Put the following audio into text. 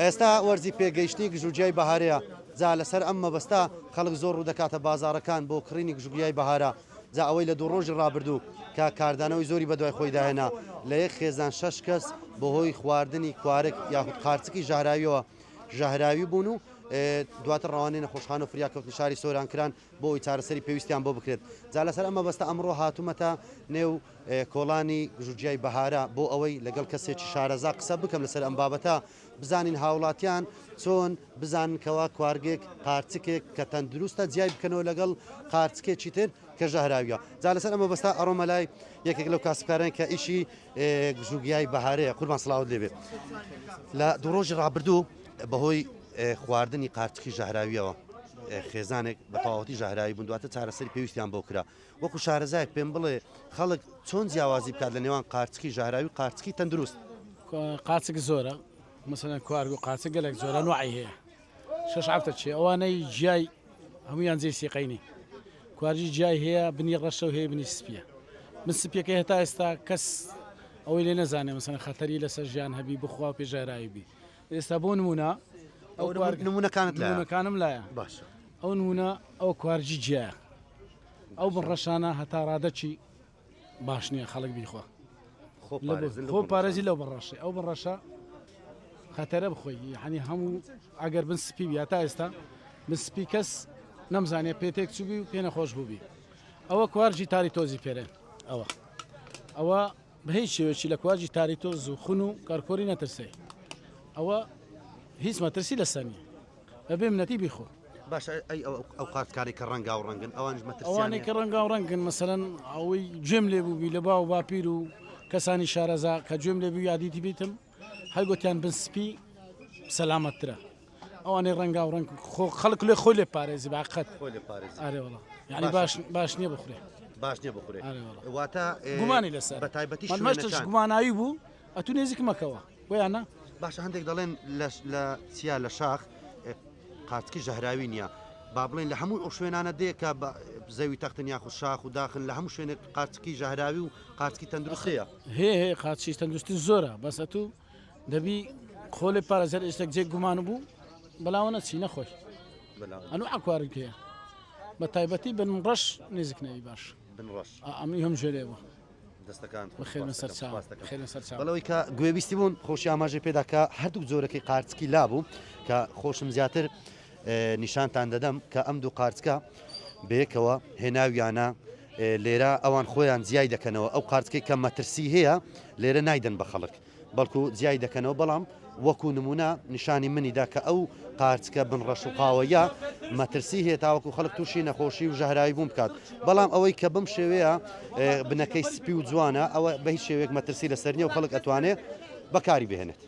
ئێستا وەرزی پێگەیشتنی گژوگیای بەهارەیە جا لەسەر ئەم مەبەستا خەڵک زۆر ڕوو دەکاتە بازارەکان بۆ کڕینی گژوگیای بەهارە جا ئەوەی لە دوو ڕۆژی ڕابردوو کە کاردانەوەی زۆری بەدوای خۆی داهێنا لە یەک خێزان 6 کەس بەهۆی خواردنی کوارک یاخود قارچکی ژاهراویەوە ژاهراوی بوون و دواتر ڕەوانەی نەخۆشخانە و فریاکەوتنی شاری سۆرانکران بۆ ئەوی چارەسەری پێویستیان بۆ بکرێت جا لەسەر ئەمە بەستە ئەمڕۆ هاتوومەتە نێو کۆڵانی گژوگیای بەهارە بۆ ئەوەی لەگەڵ کەسێکی شارەزا قسە بکەم لەسەر ئەم بابەتە بزانین هاوڵاتیان چۆن بزانکەوە کوارگێک قارچکێک کە تەندروستە جیای بکەنەوە لەگەڵ قارچکێکی تر کە ژاهراویە جا لەسەر ئەمە بەستا ئەڕۆمە لای یەکێک لەو کاسبکاران کە ئیشی گژوگیای بەهارەیە قوربان سڵاوت لێبێ لە دوو ڕۆژی ڕابردوو بەهۆی خواردنی قارچکی ژاهراویەوە خێزانێک بە تەواوەتی ژاهراوی بوون دواتە چارەسەری پێویستیان بۆ کرا وەکو شارەزایەک پێم بڵێ خەڵک چۆن جیاوازی بکات لە نێوان قارچکی ژاهراوی و قارچکی تەندروست قارچک زۆرە مثلا کوارگ و قارچک گەلێک زۆرە نوعی هەیە شەش عەفتە چێ ئەوانەی جیای هەمویان جێ سیقەینی کوارجی جیای هەیە بنی ڕەشە و هەیە بنی سپیە من سپیەکەی هەتا ئێستا کەس ئەوەی لێ نەزانێ مثلا خەتەری لەسەر ژیان هەبی بخوا پێ ژاهراوی بی ئێستا بۆ نمونە نمونەکانم لایە باشە ئەو نمونە ئەو کوارجی جیایە ئەو بڕەشانە هەتا ڕادەچی باش نییە خەڵک بیخوا خۆ پارێزی لەو بڕەشی ئەو بڕەشە خەتەرە بخۆی یعنی هەموو ئەگەر بن سپی بی تا ئێستا بن سپی کەس نەمزانێ پێتێک چوبی و پێ نەخۆش بووبی ئەوە کوارجی تاری تۆزی پێرێ ئەوە بە هیچ شێوەیەکی لە کوارجی تاری تۆز و خون و کارکۆری نەترسی ئەوە هیچ مەترسی لەسەر نیە بەبێ منەتی بیخۆ باش ئەو قارچکاری کە ڕەنگا و ڕەنگن ئەوانەی کە ڕەنگا و ڕەنگن مەسەرەن ئەوەی گوێم لێ بووبی لە باو باپیر و کەسانی شارەزا کە گوێم لێ بوو یادیتی بیتم هەرگوتیان بن سپی سەلامەتترە ئەوانەی ڕەنگا و ڕەنگ خەڵک لێ خۆی لێ پارێزی باقەت ئارێوەڵە یعنی باش نییە بخورێ باش نییە بخورێ واتە گومانی لەسەر بە تایبەتی مەشتش گوماناوی بوو ئەتو نێزیک مەکەوە ویانە باشە هەندێک دەڵێن لە چیا لە شاخ قارچکی ژاهراوی نییە با بڵێن لە هەموو ئەو شوێنانە دێکە زەوی تەختن یاخود شاخ و داخن لە هەموو شوێنێک قارچکی ژاهراوی و قارچکی تەندروستەیە هەیە قارچی تەندروستی زۆرە بەس ئەتو دەبی خۆڵێ پارێزەر ئێستێک جێک گومان بوو بەلاوە چی نەخۆی ئەنو ئاکوارێک هەیە بە تایبەتی بن ڕەش نێزیکنەوی باش ئەمی هەم ژێرێ بوو دەستەکان بەڵەوەی کە گوێبیستی بوون خۆشی ئاماژەی پێداکە هەردوو جۆرەکەی قارچکی لابوو کە خۆشم زیاتر نیشانتان دەدەم کە ئەم دوو قارچکە بەیەکەوە هێناویانە لێرە ئەوان خۆیان جیای دەکەنەوە ئەو قارچکەی کە مەترسی هەیە لێرە نایدەن بە خەڵک بەڵکو جیای دەکەنەوە بەڵام وەکو نمونە نیشانی منیدا کە ئەو قارچکە بنڕەش و قاوەیە مەترسی هەیە تاوەکو خەڵک تووشی نەخۆشی و ژاهراوی بوون بکات بەڵام ئەوەی کە بم شێوەیە بنەکەی سپی و جوانە ئەوە بە هیچ شێوەیەک مەترسی لەسەر نیە و خەڵک ئەتوانێت بەکاری بهێنێت